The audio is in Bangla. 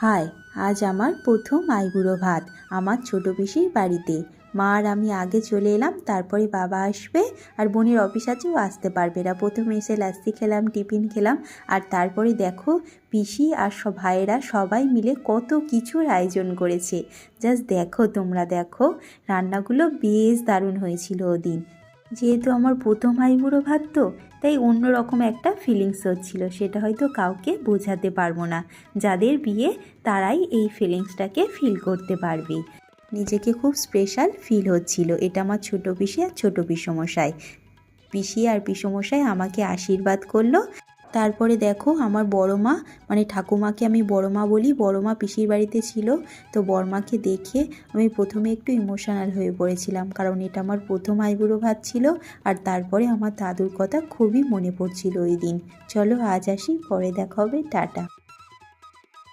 হাই, আজ আমার প্রথম আইবুড়ো ভাত আমার ছোটো পিসির বাড়িতে। মা আর আমি আগে চলে এলাম, তারপরে বাবা আসবে আর বোনের অফিস আছে, ও আসতে পারবে না। প্রথমে এসে লাস্সি খেলাম, টিফিন খেলাম, আর তারপরে দেখো পিসি আর সব ভাইয়েরা সবাই মিলে কত কিছুর আয়োজন করেছে। জাস্ট দেখো, তোমরা দেখো, রান্নাগুলো বেশ দারুণ হয়েছিল ওদিন। যেহেতু আমার প্রথম আইবুড়ো ভাত তো, তাই অন্যরকম একটা ফিলিংস হচ্ছিল, সেটা হয়তো কাউকে বোঝাতে পারবো না। যাদের বিয়ে তারাই এই ফিলিংসটাকে ফিল করতে পারবে। নিজেকে খুব স্পেশাল ফিল হচ্ছিল। এটা আমার ছোটো পিসি আর ছোটো পিসমশাই। পিসি আর পিসমশাই আমাকে আশীর্বাদ করলো। তারপরে দেখো আমার বড় মা, মানে ঠাকুমাকে আমি বড় মা বলি, বড় মা পিসির বাড়িতে ছিল। তো বড়মাকে দেখে আমি প্রথমে একটু ইমোশনাল হয়ে পড়েছিলাম, কারণ এটা আমার প্রথম আইবুড়ো ভাত ছিল। আর তারপরে আমার দাদুর কথা খুবই মনে পড়ছিল ওই দিন। চলো আজ আসি, পরে দেখা হবে, টাটা।